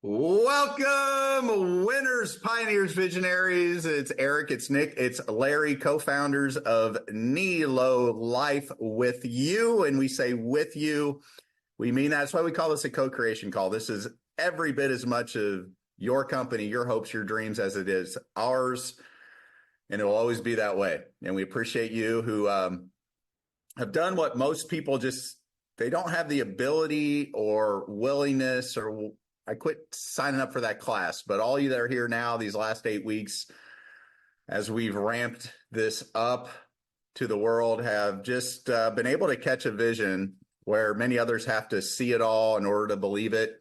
Welcome, winners, pioneers, visionaries. It's Eric, it's Nick, it's Larry, co-founders of Nilo Life with you. And we say with you, we mean that. That's why we call this a co-creation call. This is every bit as much of your company, your hopes, your dreams as it is ours. And it will always be that way. And we appreciate you who have done what most people they don't have the ability or willingness or I quit signing up for that class, but all you that are here now, these last 8 weeks, as we've ramped this up to the world, have just been able to catch a vision where many others have to see it all in order to believe it.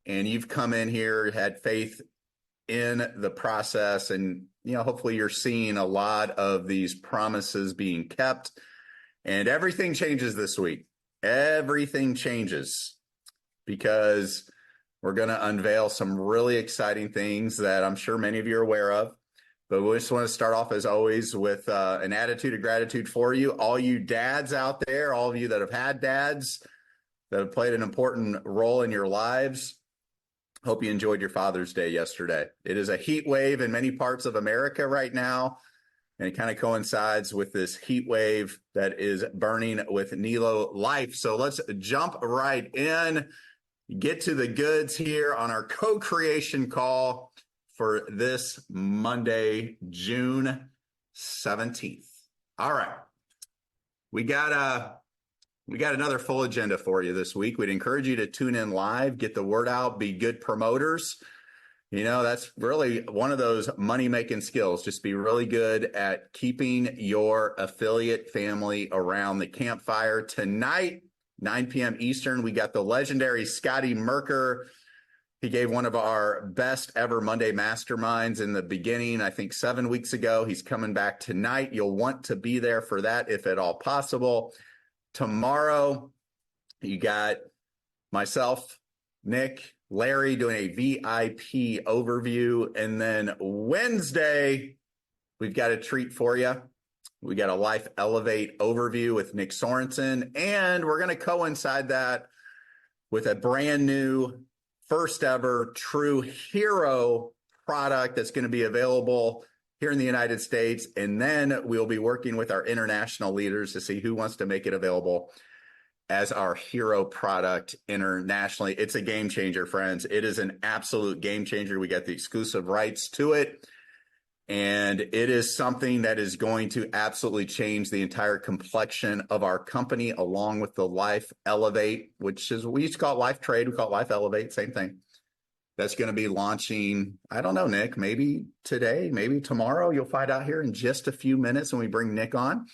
And you've come in here, had faith in the process, and hopefully you're seeing a lot of these promises being kept. And everything changes this week. Everything changes because we're going to unveil some really exciting things that I'm sure many of you are aware of. But we just want to start off, as always, with an attitude of gratitude for you. All you dads out there, all of you that have had dads that have played an important role in your lives. Hope you enjoyed your Father's Day yesterday. It is a heat wave in many parts of America right now. And it kind of coincides with this heat wave that is burning with Nilo Life. So let's jump right in. Get to the goods here on our co-creation call for this Monday, June 17th. All right. We got another full agenda for you this week. We'd encourage you to tune in live, get the word out, be good promoters. That's really one of those money-making skills. Just be really good at keeping your affiliate family around the campfire. Tonight, 9 p.m. Eastern, we got the legendary Scotty Merker. He gave one of our best ever Monday masterminds in the beginning, I think 7 weeks ago. He's coming back tonight. You'll want to be there for that if at all possible. Tomorrow, you got myself, Nick, Larry doing a VIP overview. And then Wednesday, we've got a treat for you. We got a Life Elevate overview with Nick Sorensen, and we're going to coincide that with a brand new, first ever true hero product that's going to be available here in the United States. And then we'll be working with our international leaders to see who wants to make it available as our hero product internationally. It's a game changer, friends. It is an absolute game changer. We got the exclusive rights to it. And it is something that is going to absolutely change the entire complexion of our company, along with the Life Elevate, which is what we used to call it Life Trade. We call it Life Elevate, same thing. That's going to be launching, I don't know, Nick, maybe today, maybe tomorrow. You'll find out here in just a few minutes when we bring Nick on.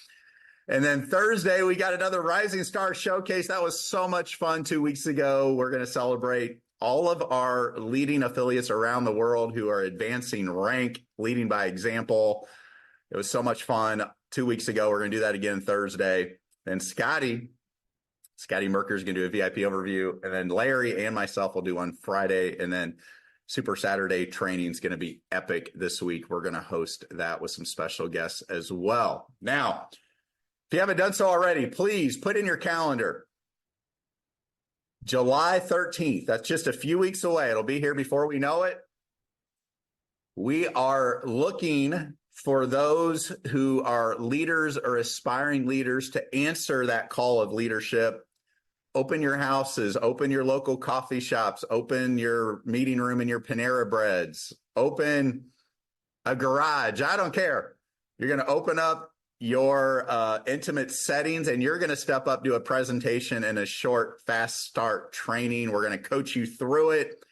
And then Thursday, we got another Rising Star Showcase. That was so much fun 2 weeks ago. We're going to celebrate all of our leading affiliates around the world who are advancing rank, leading by example. It was so much fun 2 weeks ago. We're going to do that again Thursday. Then Scotty Merker is going to do a VIP overview. And then Larry and myself will do on Friday. And then Super Saturday training is going to be epic this week. We're going to host that with some special guests as well. Now, if you haven't done so already, please put in your calendar July 13th. That's just a few weeks away. It'll be here before we know it. We are looking for those who are leaders or aspiring leaders to answer that call of leadership. Open your houses, open your local coffee shops, open your meeting room and your Panera Breads, open a garage. I don't care. You're going to open up your intimate settings, and you're going to step up, do a presentation and a short, fast start training. We're going to coach you through it.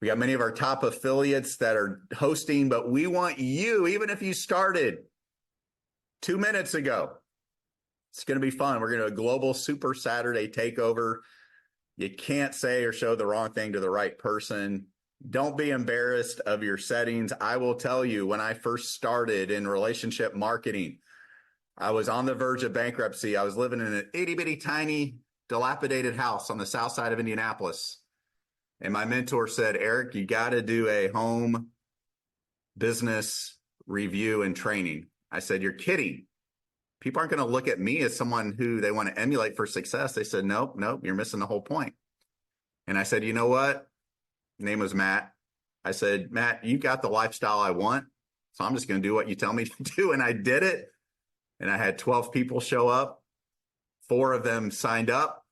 We got many of our top affiliates that are hosting, but we want you, even if you started 2 minutes ago, it's going to be fun. We're going to do a global Super Saturday takeover. You can't say or show the wrong thing to the right person. Don't be embarrassed of your settings. I will tell you, when I first started in relationship marketing, I was on the verge of bankruptcy. I was living in an itty bitty tiny dilapidated house on the south side of Indianapolis. And my mentor said, Eric, you got to do a home business review and training. I said, you're kidding. People aren't going to look at me as someone who they want to emulate for success. They said, nope, you're missing the whole point. And I said, you know what? Name was Matt. I said, Matt, you got the lifestyle I want. So I'm just going to do what you tell me to do. And I did it. And I had 12 people show up. 4 of them signed up,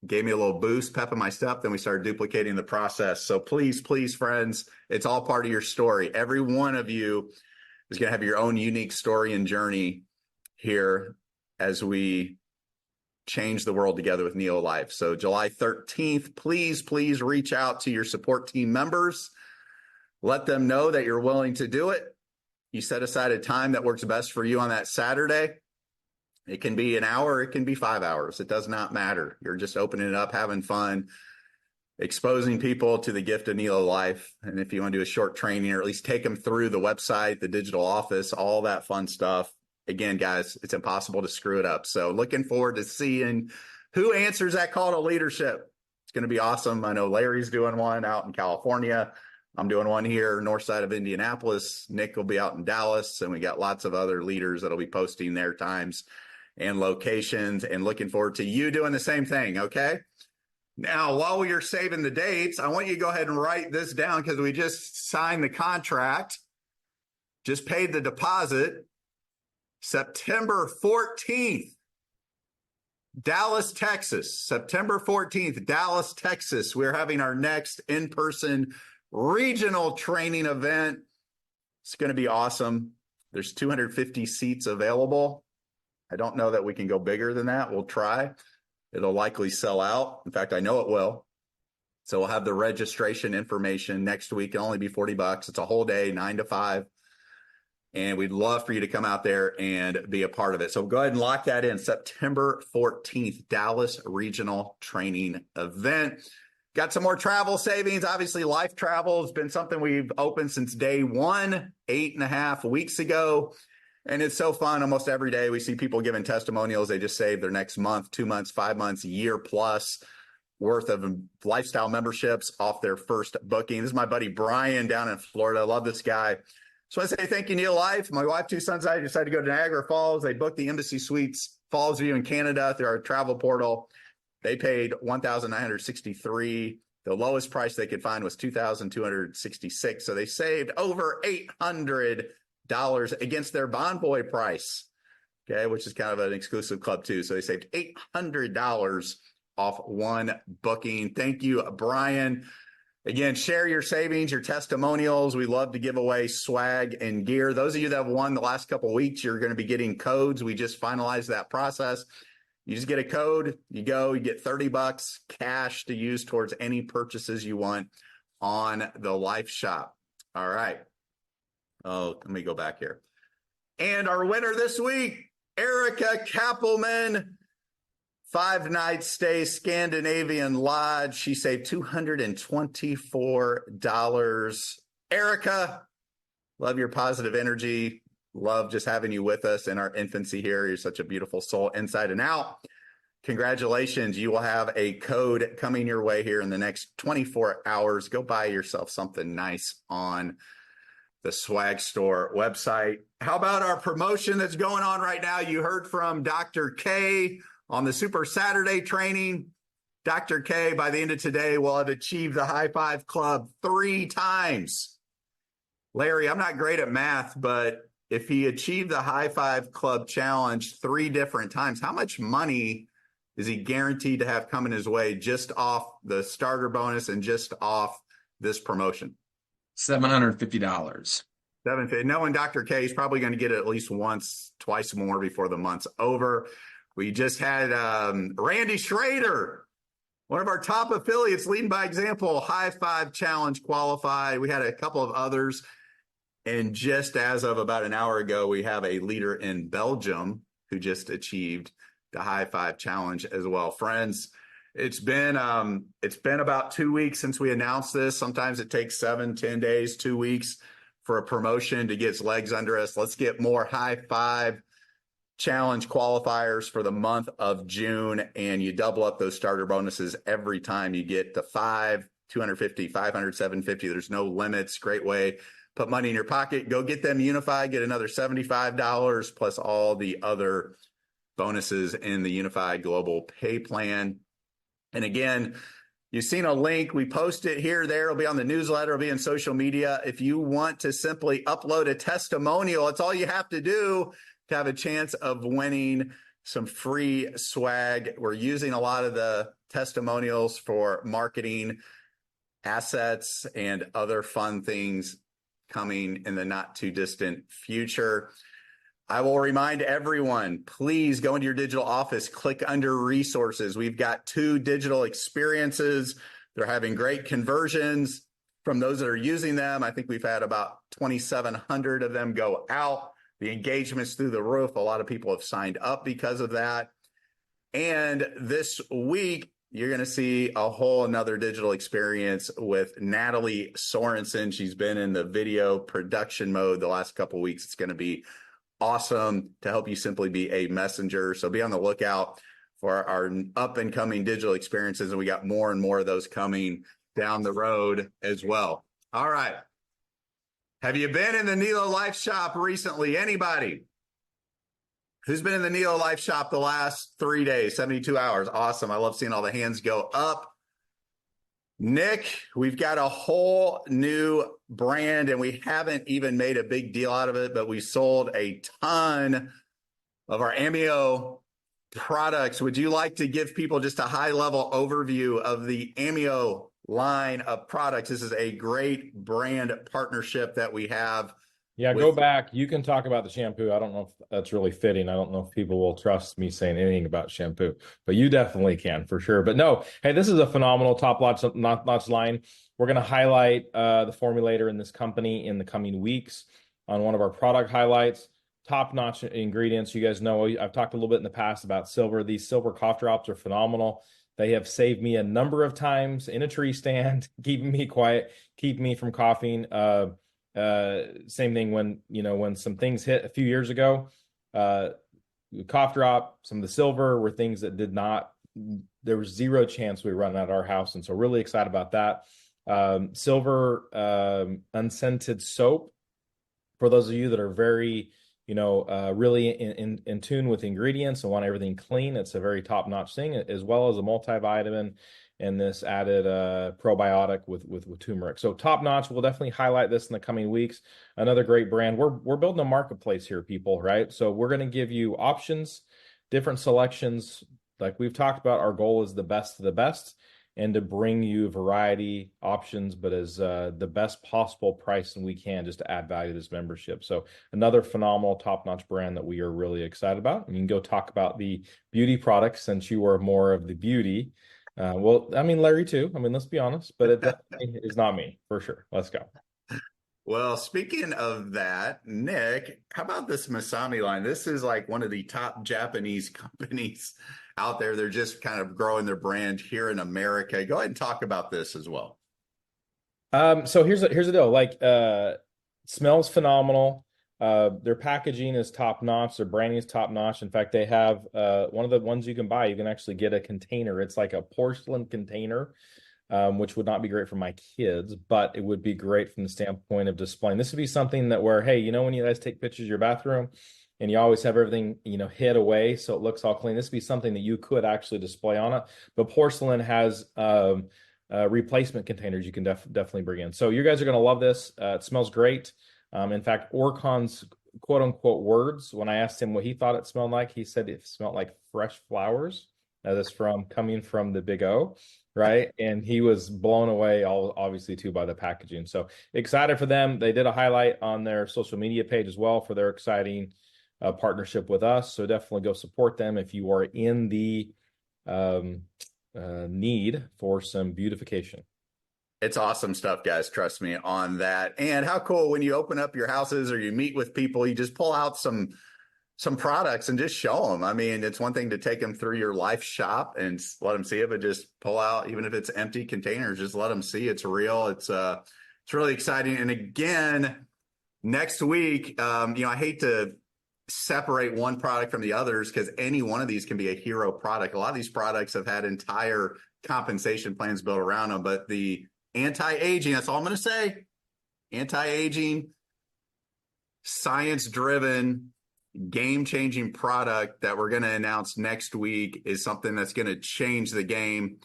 gave me a little boost, pep in my step. Then we started duplicating the process. So please, please, friends, it's all part of your story. Every one of you is going to have your own unique story and journey here as we change the world together with NeoLife. So July 13th, please reach out to your support team members. Let them know that you're willing to do it. You set aside a time that works best for you on that Saturday. It can be an hour, it can be 5 hours. It does not matter. You're just opening it up, having fun, exposing people to the gift of NeoLife. And if you want to do a short training or at least take them through the website, the digital office, all that fun stuff. Again, guys, it's impossible to screw it up. So looking forward to seeing who answers that call to leadership. It's going to be awesome. I know Larry's doing one out in California. I'm doing one here, north side of Indianapolis. Nick will be out in Dallas, and we got lots of other leaders that'll be posting their times and locations, and looking forward to you doing the same thing, okay? Now, while you're saving the dates, I want you to go ahead and write this down because we just signed the contract, just paid the deposit. September 14th, Dallas, Texas. September 14th, Dallas, Texas. We're having our next in-person regional training event. It's going to be awesome. There's 250 seats available. I don't know that we can go bigger than that. We'll try. It'll likely sell out. In fact, I know it will. So we'll have the registration information next week. It'll only be $40. It's a whole day, 9 to 5. And we'd love for you to come out there and be a part of it. So go ahead and lock that in. September 14th, Dallas Regional Training Event. Got some more travel savings. Obviously, life travel has been something we've opened since day one, 8.5 weeks ago. And it's so fun. Almost every day we see people giving testimonials. They just saved their next month, 2 months, 5 months, year plus worth of lifestyle memberships off their first booking. This is my buddy Brian down in Florida. I love this guy. So I say thank you, NeoLife. My wife, 2 sons, and I decided to go to Niagara Falls. They booked the Embassy Suites Fallsview in Canada through our travel portal. They paid $1,963. The lowest price they could find was $2,266. So they saved over $800 against their Bonvoy price, okay, which is kind of an exclusive club too. So they saved $800 off one booking. Thank you, Brian. Again, share your savings, your testimonials. We love to give away swag and gear. Those of you that have won the last couple of weeks, you're going to be getting codes. We just finalized that process. You just get a code, you go, you get $30 cash to use towards any purchases you want on the Life Shop. All right. Oh, let me go back here. And our winner this week, Erica Kappelman, 5-night stay, Scandinavian Lodge. She saved $224. Erica, love your positive energy. Love just having you with us in our infancy here. You're such a beautiful soul inside and out. Congratulations. You will have a code coming your way here in the next 24 hours. Go buy yourself something nice on the Swag Store website. How about our promotion that's going on right now? You heard from Dr. K on the Super Saturday training. Dr. K, by the end of today, will have achieved the High Five Club 3 times. Larry, I'm not great at math, but if he achieved the High Five Club challenge 3 different times, how much money is he guaranteed to have coming his way just off the starter bonus and just off this promotion? $750. $750. Knowing Dr. K, he's probably going to get it at least once, twice more before the month's over. We just had Randy Schrader, one of our top affiliates, leading by example, High Five Challenge qualified. We had a couple of others. And just as of about an hour ago, we have a leader in Belgium who just achieved the High Five Challenge as well. Friends, it's been about 2 weeks since we announced this. Sometimes it takes 7, 10 days, 2 weeks for a promotion to get its legs under us. Let's get more High Five Challenge qualifiers for the month of June, and you double up those starter bonuses every time you get to 5, 250, 500, 750. There's no limits. Great way. Put money in your pocket. Go get them unified. Get another $75 plus all the other bonuses in the Unified Global Pay Plan. And again, You've seen a link. We post it here, there. It'll be on the newsletter. It'll be in social media. If you want to simply upload a testimonial, it's all you have to do to have a chance of winning some free swag. We're using a lot of the testimonials for marketing assets and other fun things coming in the not too distant future. I will remind everyone, please go into your digital office, click under resources. We've got 2 digital experiences. They're having great conversions from those that are using them. I think we've had about 2,700 of them go out. The engagement's through the roof. A lot of people have signed up because of that. And this week, you're going to see a whole another digital experience with Natalie Sorensen. She's been in the video production mode the last couple of weeks. It's going to be awesome to help you simply be a messenger. So be on the lookout for our up and coming digital experiences. And we got more and more of those coming down the road as well. All right. Have you been in the Nilo Life Shop recently? Anybody? Who's been in the Nilo Life Shop the last 3 days, 72 hours? Awesome. I love seeing all the hands go up. Nick, we've got a whole new brand, and we haven't even made a big deal out of it, but we sold a ton of our Amio products. Would you like to give people just a high-level overview of the Amio line of products? This is a great brand partnership that we have. Yeah, go back. You can talk about the shampoo. I don't know if that's really fitting. I don't know if people will trust me saying anything about shampoo, but you definitely can for sure. But no, hey, this is a phenomenal top-notch line. We're going to highlight the formulator in this company in the coming weeks on one of our product highlights. Top-notch ingredients. You guys know I've talked a little bit in the past about silver. These silver cough drops are phenomenal. They have saved me a number of times in a tree stand, keeping me quiet, keeping me from coughing. Same thing when some things hit a few years ago, cough drop, some of the silver were things that there was zero chance we were running out of our house. And so really excited about that. Silver, unscented soap for those of you that are very, really in tune with ingredients and want everything clean. It's a very top-notch thing, as well as a multivitamin and this added probiotic with turmeric. So top notch. We'll definitely highlight this in the coming weeks. Another great brand. We're building a marketplace here, people, right? So we're going to give you options, different selections. Like we've talked about, our goal is the best of the best and to bring you variety options, but as the best possible price and we can, just to add value to this membership. So another phenomenal top-notch brand that we are really excited about. And you can go talk about the beauty products since you are more of the beauty. Well, I mean, Larry too. I mean, let's be honest, but it definitely is not me for sure. Let's go. Well, speaking of that, Nick, how about this Masami line? This is like one of the top Japanese companies out there. They're just kind of growing their brand here in America. Go ahead and talk about this as well. So here's the deal. Like, smells phenomenal. Their packaging is top notch. Their branding is top notch. In fact, they have one of the ones you can buy. You can actually get a container. It's like a porcelain container, which would not be great for my kids, but it would be great from the standpoint of displaying. This would be something that where, hey, when you guys take pictures of your bathroom and you always have everything, hid away so it looks all clean. This would be something that you could actually display on it. But porcelain has replacement containers you can definitely bring in. So you guys are going to love this. It smells great. In fact, Orcon's quote unquote words, when I asked him what he thought it smelled like, he said it smelled like fresh flowers. That's coming from the Big O, right? And he was blown away, obviously too, by the packaging. So excited for them. They did a highlight on their social media page as well for their exciting partnership with us. So definitely go support them if you are in the need for some beautification. It's awesome stuff, guys. Trust me on that. And how cool when you open up your houses or you meet with people, you just pull out some products and just show them. I mean, it's one thing to take them through your life shop and let them see it, but just pull out, even if it's empty containers, just let them see it's real. It's really exciting. And again, next week, I hate to separate one product from the others because any one of these can be a hero product. A lot of these products have had entire compensation plans built around them, but the anti-aging, that's all I'm going to say. Anti-aging, science-driven, game-changing product that we're going to announce next week is something that's going to change the game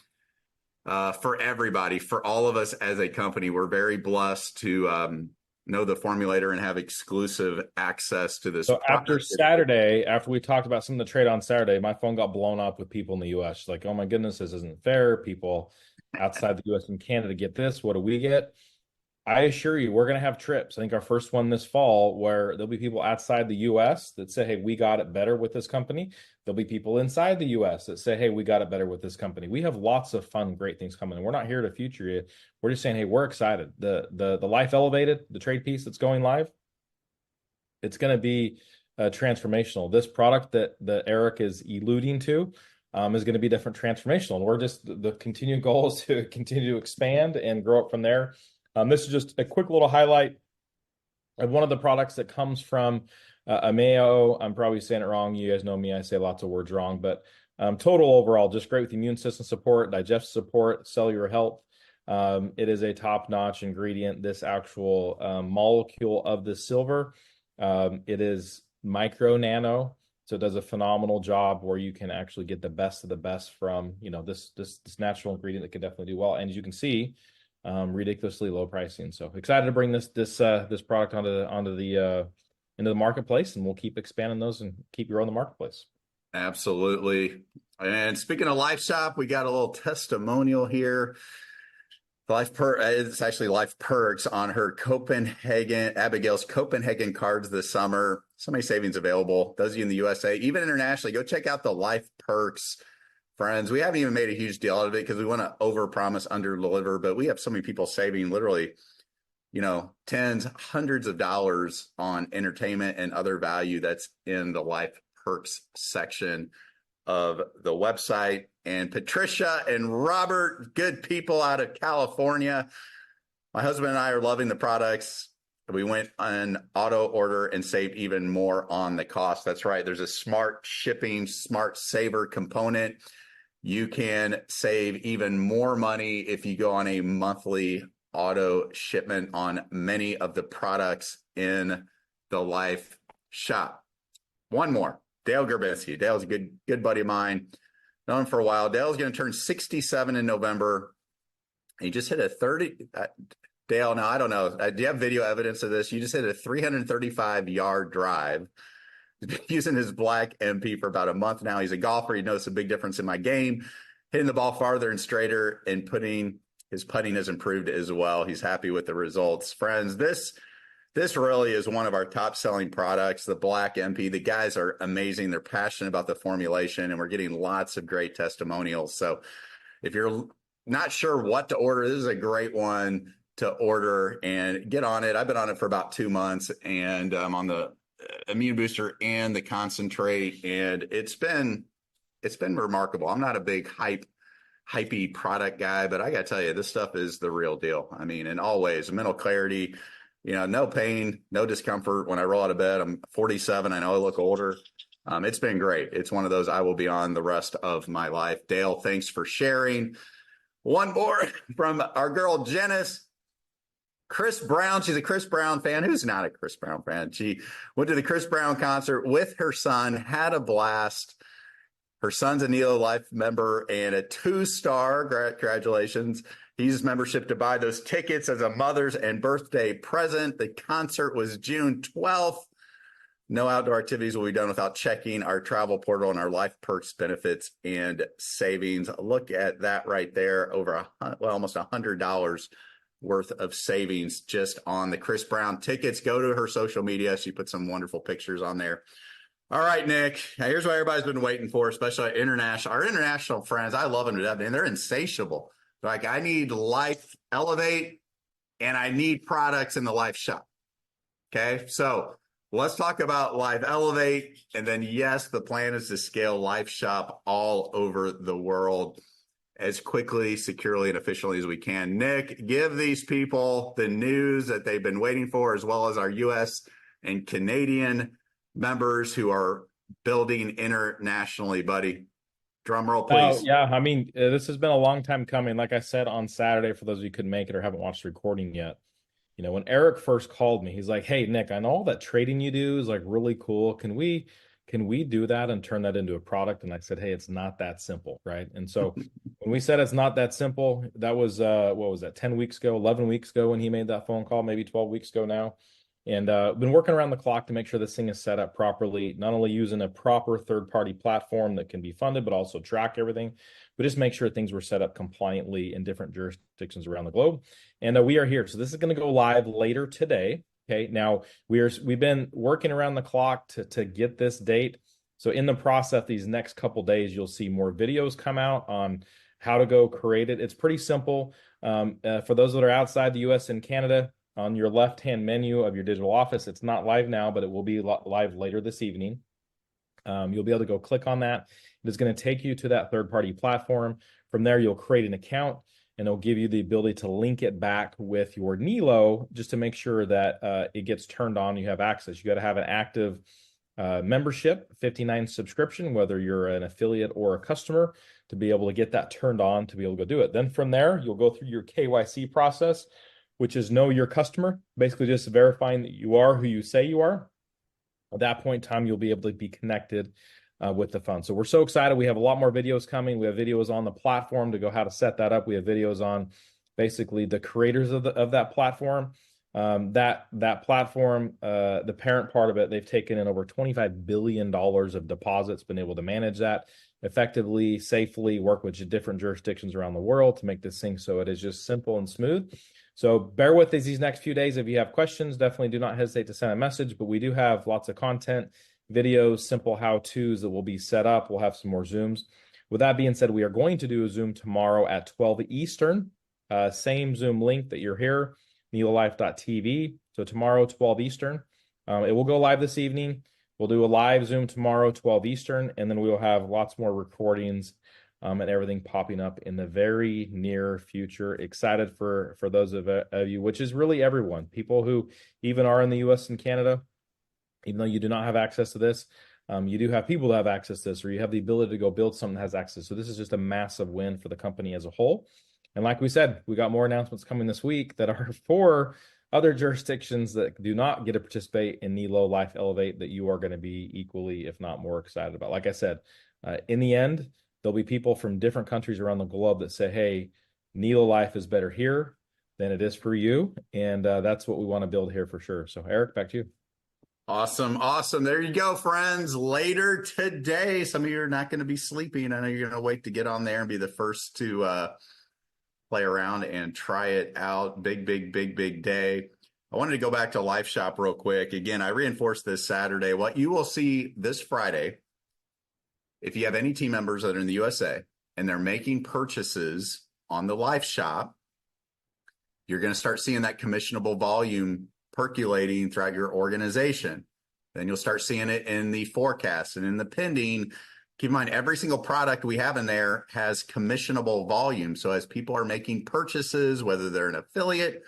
for everybody, for all of us as a company. We're very blessed to know the formulator and have exclusive access to this So after product. Saturday, after we talked about some of the trade on Saturday, my phone got blown up with people in the US. Like, oh my goodness, this isn't fair. People outside the US and Canada get this. What do we get? I assure you, we're going to have trips. I think our first one this fall where there'll be people outside the US that say, hey, we got it better with this company. There'll be people inside the US that say, hey, we got it better with this company. We have lots of fun, great things coming. And we're not here to future you. We're just saying, hey, we're excited. The Life Elevated, the trade piece that's going live, it's going to be transformational. This product that Eric is alluding to is going to be different transformational. And we're just, the continued goal is to continue to expand and grow up from there. This is just a quick little highlight of one of the products that comes from Ameo. I'm probably saying it wrong. You guys know me. I say lots of words wrong, but total overall, just great with immune system support, digestive support, cellular health. It is a top-notch ingredient. This actual molecule of the silver, it is micro nano, so it does a phenomenal job where you can actually get the best of the best from this natural ingredient that can definitely do well. And as you can see, ridiculously low pricing. So excited to bring this product into the marketplace, and we'll keep expanding those and keep growing the marketplace. Absolutely. And speaking of Life Shop, we got a little testimonial here. It's actually Life Perks on her Abigail's Copenhagen cards this summer. So many savings available. Those of you in the USA, even internationally, go check out the Life Perks. Friends, we haven't even made a huge deal out of it because we want to overpromise, underdeliver, but we have so many people saving literally, tens, hundreds of dollars on entertainment and other value that's in the Life Perks section of the website. And Patricia and Robert, good people out of California. My husband and I are loving the products. We went on auto order and saved even more on the cost. That's right. There's a smart shipping, smart saver component. You can save even more money if you go on a monthly auto shipment on many of the products in the Life Shop. One more, Dale Gerbinski. Dale's a good buddy of mine. Known him for a while. Dale's going to turn 67 in November. He just hit a 30. Dale, now I don't know. Do you have video evidence of this? You just hit a 335-yard drive. He's been using his black MP for about a month now. He's a golfer. He noticed a big difference in my game, hitting the ball farther and straighter, and his putting has improved as well. He's happy with the results. Friends, this really is one of our top-selling products, the black MP. The guys are amazing. They're passionate about the formulation, and we're getting lots of great testimonials. So if you're not sure what to order, this is a great one to order and get on it. I've been on it for about 2 months, and I'm on the immune booster and the concentrate, and it's been remarkable. I'm not a big hypey product guy, but I gotta tell you, this stuff is the real deal. I mean, in all ways, mental clarity, no pain, no discomfort when I roll out of bed. I'm 47. I know I look older. It's been great. It's one of those I will be on the rest of my life. Dale, thanks for sharing. One more from our girl Janice. Chris Brown, she's a Chris Brown fan. Who's not a Chris Brown fan? She went to the Chris Brown concert with her son, had a blast. Her son's a Neo Life member and a 2-star. Congratulations. He used membership to buy those tickets as a mother's and birthday present. The concert was June 12th. No outdoor activities will be done without checking our travel portal and our Life Perks benefits and savings. Look at that right there. Almost $100 worth of savings just on the Chris Brown tickets. Go to her social media. She put some wonderful pictures on there. All right, Nick. Now here's what everybody's been waiting for, especially our international friends. I love them to death, and they're insatiable. Like, I need Life Elevate, and I need products in the Life Shop. Okay, so let's talk about Life Elevate, and then yes, the plan is to scale Life Shop all over the world as quickly, securely, and efficiently as we can. Nick, give these people the news that they've been waiting for, as well as our U.S. and Canadian members who are building internationally, buddy. Drum roll, please. Oh, yeah. I mean, this has been a long time coming. Like I said on Saturday, for those of you who couldn't make it or haven't watched the recording yet, when Eric first called me, he's like, hey, Nick, I know all that trading you do is like really cool. Can we can we do that and turn that into a product? And I said, hey, it's not that simple, right? And so when we said it's not that simple, that was what was that, 10 weeks ago, 11 weeks ago when he made that phone call, maybe 12 weeks ago now. And been working around the clock to make sure this thing is set up properly, not only using a proper third-party platform that can be funded, but also track everything, but just make sure things were set up compliantly in different jurisdictions around the globe. And we are here. So this is going to go live later today. Okay. Now we've been working around the clock to get this date. So in the process, these next couple days, you'll see more videos come out on how to go create it. It's pretty simple. For those that are outside the US and Canada, on your left-hand menu of your digital office, it's not live now, but it will be live later this evening. You'll be able to go click on that. It is going to take you to that third-party platform. From there, you'll create an account, and it'll give you the ability to link it back with your Nilo just to make sure that it gets turned on. You have access. You got to have an active membership, 59 subscription, whether you're an affiliate or a customer, to be able to get that turned on to be able to go do it. Then from there, you'll go through your KYC process, which is know your customer, basically just verifying that you are who you say you are. At that point in time, you'll be able to be connected with the fund. So we're so excited. We have a lot more videos coming. We have videos on the platform to go how to set that up. We have videos on basically the creators of that platform. That platform, the parent part of it, they've taken in over $25 billion of deposits, been able to manage that effectively, safely, work with different jurisdictions around the world to make this thing so it is just simple and smooth. So bear with us these next few days. If you have questions, definitely do not hesitate to send a message, but we do have lots of content, videos, simple how-tos that will be set up. We'll have some more Zooms. With that being said, we are going to do a Zoom tomorrow at 12 Eastern, same Zoom link that you're here, neololife.tv. So tomorrow, 12 Eastern. It will go live this evening. We'll do a live Zoom tomorrow, 12 Eastern, and then we will have lots more recordings and everything popping up in the very near future. Excited for those of you, which is really everyone, people who even are in the US and Canada, even though you do not have access to this, you do have people that have access to this, or you have the ability to go build something that has access. So this is just a massive win for the company as a whole. And like we said, we got more announcements coming this week that are for other jurisdictions that do not get to participate in Nilo Life Elevate that you are going to be equally, if not more, excited about. Like I said, in the end, there'll be people from different countries around the globe that say, hey, Nilo Life is better here than it is for you. And that's what we want to build here for sure. So Eric, back to you. Awesome. Awesome. There you go, friends. Later today, some of you are not going to be sleeping. I know you're going to wait to get on there and be the first to play around and try it out. Big day. I wanted to go back to Life Shop real quick. Again, I reinforced this Saturday. What you will see this Friday, if you have any team members that are in the USA and they're making purchases on the Life Shop, you're going to start seeing that commissionable volume percolating throughout your organization. Then you'll start seeing it in the forecast and in the pending. Keep in mind, every single product we have in there has commissionable volume. So as people are making purchases, whether they're an affiliate,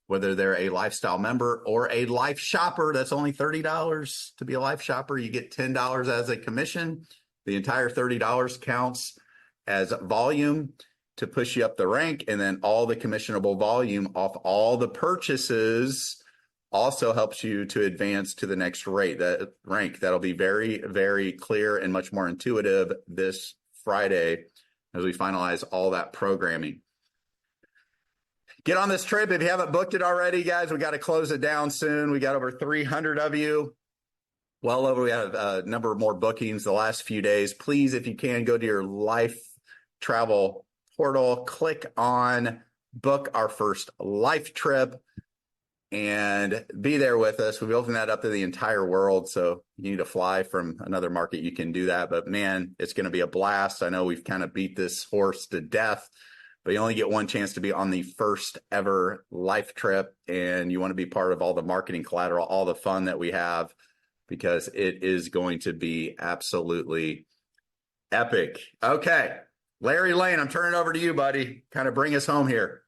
whether they're a lifestyle member or a life shopper, that's only $30 to be a life shopper. You get $10 as a commission. The entire $30 counts as volume to push you up the rank. And then all the commissionable volume off all the purchases also helps you to advance to the next rank. That'll be very clear and much more intuitive this Friday as we finalize all that programming. Get on this trip if you haven't booked it already, guys. We got to close it down soon. We got over 300 of you. Well over. We have a number of more bookings the last few days. Please, if you can, go to your Life Travel portal, click on book our first life trip, and be there with us. We've opened that up to the entire world. So you need to fly from another market, you can do that. But man, it's going to be a blast. I know we've kind of beat this horse to death, but you only get one chance to be on the first ever life trip. And you want to be part of all the marketing collateral, all the fun that we have, because it is going to be absolutely epic. Okay, Larry Lane, I'm turning it over to you, buddy. Kind of bring us home here.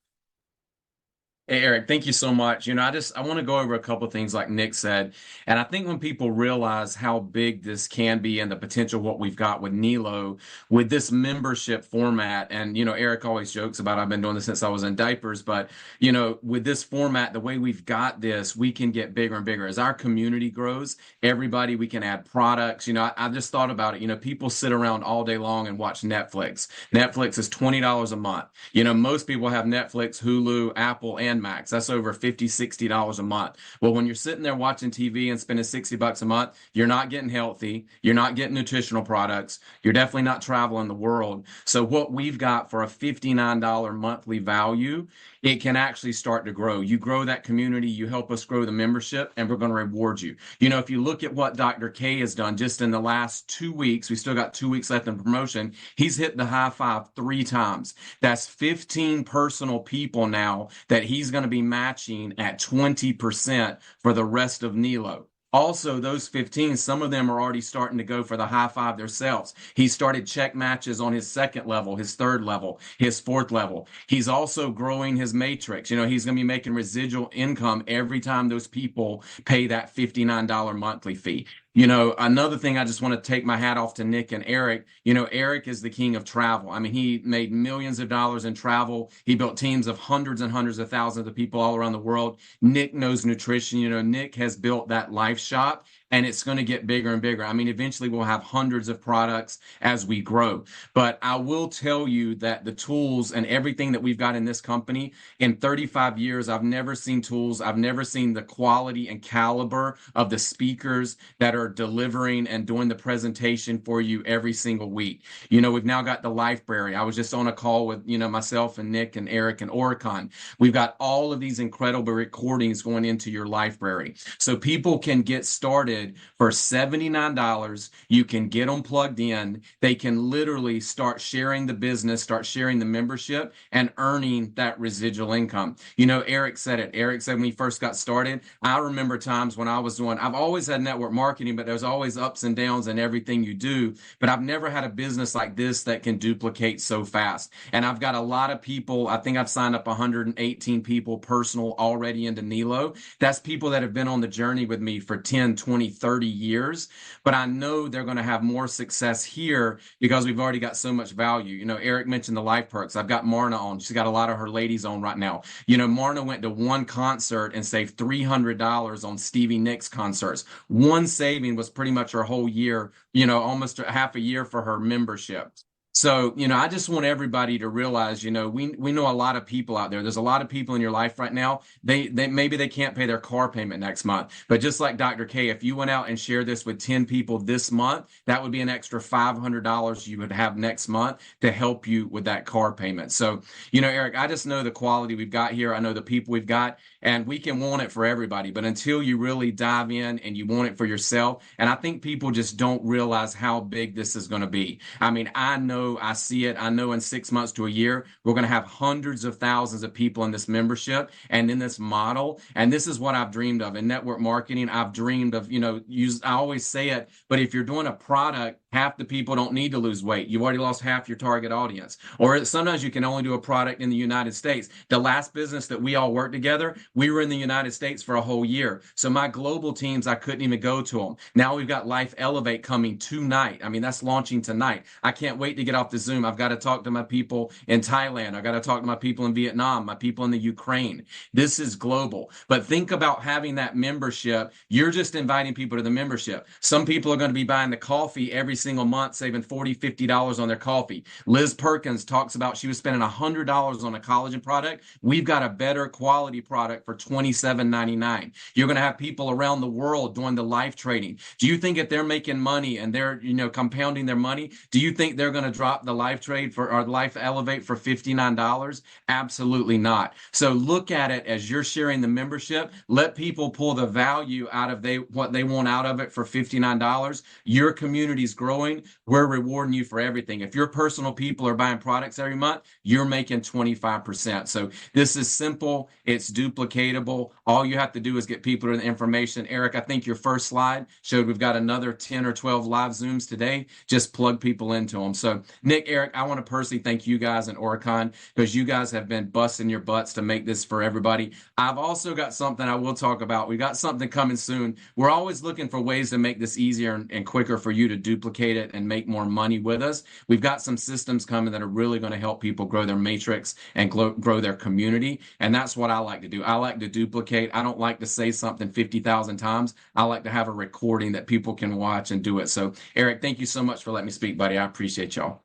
Hey, Eric, thank you so much. I want to go over a couple of things like Nick said. And I think when people realize how big this can be and the potential what we've got with Nilo, with this membership format, and Eric always jokes about I've been doing this since I was in diapers, but with this format, the way we've got this, we can get bigger and bigger. As our community grows, everybody, we can add products. I just thought about it. People sit around all day long and watch Netflix. Netflix is $20 a month. Most people have Netflix, Hulu, Apple, and Max. That's over $50, $60 a month. Well, when you're sitting there watching TV and spending $60 a month, you're not getting healthy. You're not getting nutritional products. You're definitely not traveling the world. So what we've got for a $59 monthly value, it can actually start to grow. You grow that community, you help us grow the membership, and we're going to reward you. If you look at what Dr. K has done just in the last 2 weeks, we still got 2 weeks left in promotion. He's hit the high five 3 times. That's 15 personal people now that he's going to be matching at 20% for the rest of Nilo. Also, those 15, some of them are already starting to go for the high five themselves. He started check matches on his second level, his third level, his fourth level. He's also growing his matrix. He's going to be making residual income every time those people pay that $59 monthly fee. Another thing I just want to take my hat off to Nick and Eric. Eric is the king of travel. I mean, he made millions of dollars in travel. He built teams of hundreds and hundreds of thousands of people all around the world. Nick knows nutrition. Nick has built that life shop, and it's going to get bigger and bigger. I mean, eventually we'll have hundreds of products as we grow. But I will tell you that the tools and everything that we've got in this company, in 35 years, I've never seen tools. I've never seen the quality and caliber of the speakers that are delivering and doing the presentation for you every single week. We've now got the library. I was just on a call with, myself and Nick and Eric and Oricon. We've got all of these incredible recordings going into your library. So people can get started for $79. You can get them plugged in. They can literally start sharing the business, start sharing the membership, and earning that residual income. Eric said it. Eric said when he first got started, I remember times when I've always had network marketing, but there's always ups and downs in everything you do. But I've never had a business like this that can duplicate so fast. And I've got a lot of people. I think I've signed up 118 people personal already into Nilo. That's people that have been on the journey with me for 10, 20, 30 years. But I know they're going to have more success here because we've already got so much value. Eric mentioned the life perks. I've got Marna on. She's got a lot of her ladies on right now. Marna went to one concert and saved $300 on Stevie Nicks concerts. One saving was pretty much her whole year, almost half a year for her membership. So, I just want everybody to realize, we know a lot of people out there. There's a lot of people in your life right now. They maybe they can't pay their car payment next month. But just like Dr. K, if you went out and shared this with 10 people this month, that would be an extra $500 you would have next month to help you with that car payment. So, Eric, I just know the quality we've got here. I know the people we've got, and we can want it for everybody. But until you really dive in and you want it for yourself, and I think people just don't realize how big this is going to be. I mean, I see it. I know in 6 months to a year, we're going to have hundreds of thousands of people in this membership and in this model. And this is what I've dreamed of in network marketing. I've dreamed of, I always say it, but if you're doing a product, half the people don't need to lose weight. You've already lost half your target audience. Or sometimes you can only do a product in the United States. The last business that we all worked together, we were in the United States for a whole year. So my global teams, I couldn't even go to them. Now we've got Life Elevate coming tonight. I mean, that's launching tonight. I can't wait to get off the Zoom. I've got to talk to my people in Thailand. I've got to talk to my people in Vietnam, my people in the Ukraine. This is global. But think about having that membership. You're just inviting people to the membership. Some people are going to be buying the coffee every single month, saving $40, $50 on their coffee. Liz Perkins talks about she was spending $100 on a collagen product. We've got a better quality product for $27.99. You're going to have people around the world doing the life trading. Do you think if they're making money and they're, compounding their money, do you think they're going to drop the life trade for or life elevate for $59? Absolutely not. So look at it as you're sharing the membership. Let people pull the value out of what they want out of it for $59. Your community's growing. We're rewarding you for everything. If your personal people are buying products every month, you're making 25%. So this is simple. It's duplicatable. All you have to do is get people to the information. Eric, I think your first slide showed we've got another 10 or 12 live Zooms today. Just plug people into them. So Nick, Eric, I want to personally thank you guys in Oricon because you guys have been busting your butts to make this for everybody. I've also got something I will talk about. We got something coming soon. We're always looking for ways to make this easier and quicker for you to duplicate it and make more money with us. We've got some systems coming that are really going to help people grow their matrix and grow their community. And that's what I like to do. I like to duplicate. I don't like to say something 50,000 times. I like to have a recording that people can watch and do it. So, Eric, thank you so much for letting me speak, buddy. I appreciate y'all.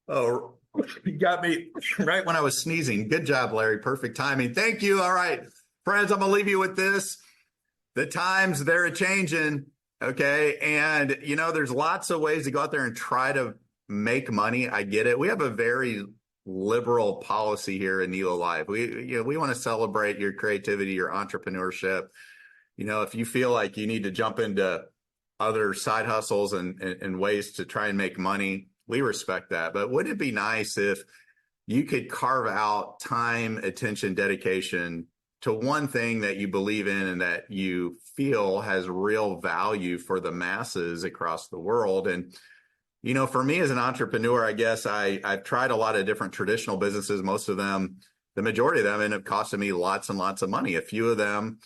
Oh, you got me right when I was sneezing. Good job, Larry. Perfect timing. Thank you. All right, friends, I'm going to leave you with this. The times, they're a-changing, okay? And, you know, there's lots of ways to go out there and try to make money. I get it. We have a very liberal policy here in Nelo Life. We want to celebrate your creativity, your entrepreneurship. You know, if you feel like you need to jump into other side hustles and ways to try and make money, we respect that. But wouldn't it be nice if you could carve out time, attention, dedication to one thing that you believe in and that you feel has real value for the masses across the world? And, you know, for me as an entrepreneur, I guess I've tried a lot of different traditional businesses. Most of them, the majority of them ended up costing me lots and lots of money. A few of them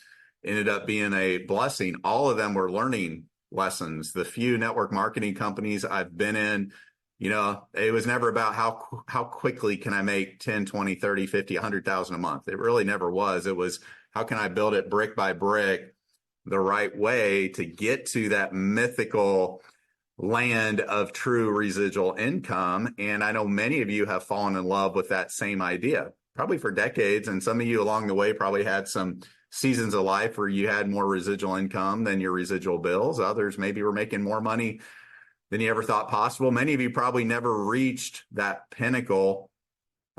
ended up being a blessing. All of them were learning lessons. The few network marketing companies I've been in, you know, it was never about how quickly can I make 10, 20, 30, 50, 100,000 a month. It really never was. It was, how can I build it brick by brick the right way to get to that mythical land of true residual income? And I know many of you have fallen in love with that same idea, probably for decades. And some of you along the way probably had some seasons of life where you had more residual income than your residual bills. Others maybe were making more money than you ever thought possible. Many of you probably never reached that pinnacle.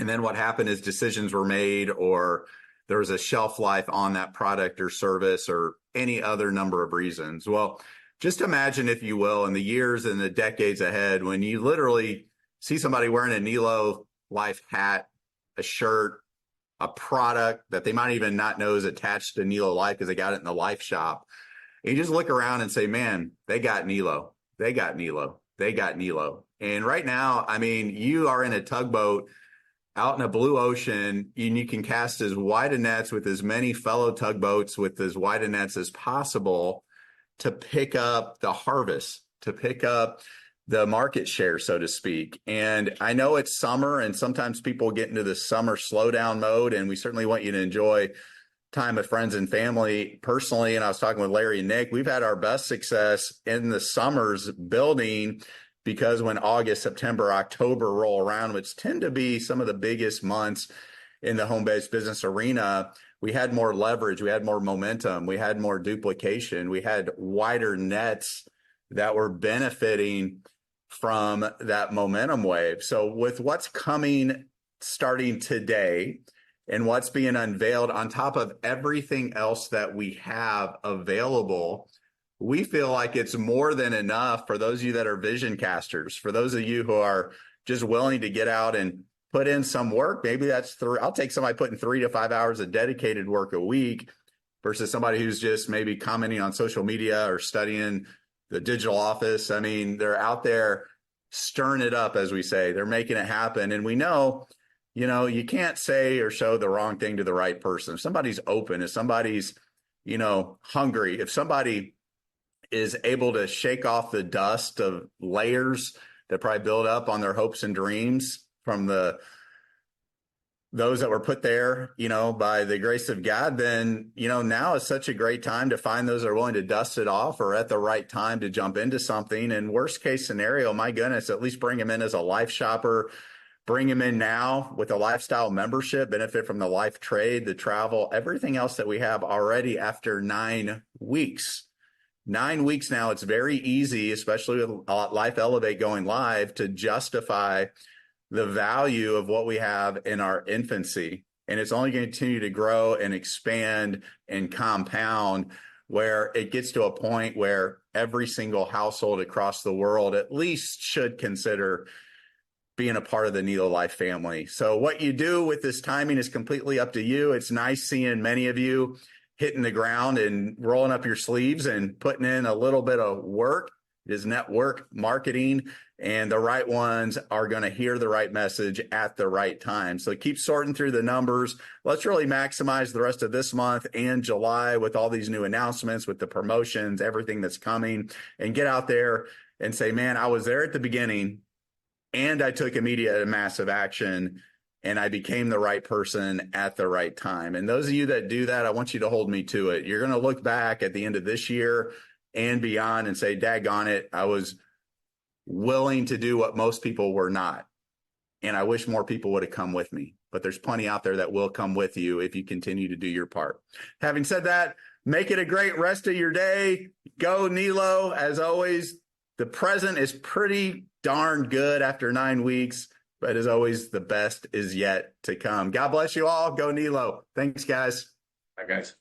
And then what happened is decisions were made, or there was a shelf life on that product or service, or any other number of reasons. Well, just imagine, if you will, in the years and the decades ahead, when you literally see somebody wearing a Nelo Life hat, a shirt, a product that they might even not know is attached to Nelo Life because they got it in the Life shop. And you just look around and say, man, they got Nelo. They got Nelo. They got Nelo. And right now, I mean, you are in a tugboat out in a blue ocean, and you can cast as wide a nets with as many fellow tugboats with as wide a nets as possible to pick up the harvest, to pick up the market share, so to speak. And I know it's summer, and sometimes people get into the summer slowdown mode, and we certainly want you to enjoy time with friends and family. Personally, and I was talking with Larry and Nick, we've had our best success in the summers building, because when August, September, October roll around, which tend to be some of the biggest months in the home-based business arena, we had more leverage, we had more momentum, we had more duplication, we had wider nets that were benefiting from that momentum wave. So with what's coming starting today, and what's being unveiled on top of everything else that we have available, we feel like it's more than enough for those of you that are vision casters, for those of you who are just willing to get out and put in some work. Maybe that's I'll take somebody putting 3 to 5 hours of dedicated work a week versus somebody who's just maybe commenting on social media or studying the digital office. I mean, they're out there stirring it up, as we say. They're making it happen. And we know, you know, you can't say or show the wrong thing to the right person. If somebody's open, if somebody's, you know, hungry, if somebody is able to shake off the dust of layers that probably build up on their hopes and dreams from those that were put there, you know, by the grace of God, then, you know, now is such a great time to find those that are willing to dust it off, or at the right time to jump into something. And worst case scenario, my goodness, at least bring them in as a life shopper. Bring them in now with a lifestyle membership, benefit from the life trade, the travel, everything else that we have already after 9 weeks. 9 weeks now, it's very easy, especially with Life Elevate going live, to justify the value of what we have in our infancy. And it's only going to continue to grow and expand and compound, where it gets to a point where every single household across the world at least should consider being a part of the Nelo Life family. So what you do with this timing is completely up to you. It's nice seeing many of you hitting the ground and rolling up your sleeves and putting in a little bit of work. It is network marketing and the right ones are going to hear the right message at the right time. So keep sorting through the numbers. Let's really maximize the rest of this month and July with all these new announcements, with the promotions, everything that's coming, and get out there and say, man, I was there at the beginning and I took immediate and massive action and I became the right person at the right time. And those of you that do that, I want you to hold me to it. You're going to look back at the end of this year and beyond and say, daggone it, I was willing to do what most people were not. And I wish more people would have come with me, but there's plenty out there that will come with you if you continue to do your part. Having said that, make it a great rest of your day. Go Nilo. As always, the present is pretty darn good after 9 weeks, but as always, the best is yet to come. God bless you all. Go Nilo. Thanks, guys. Bye, guys.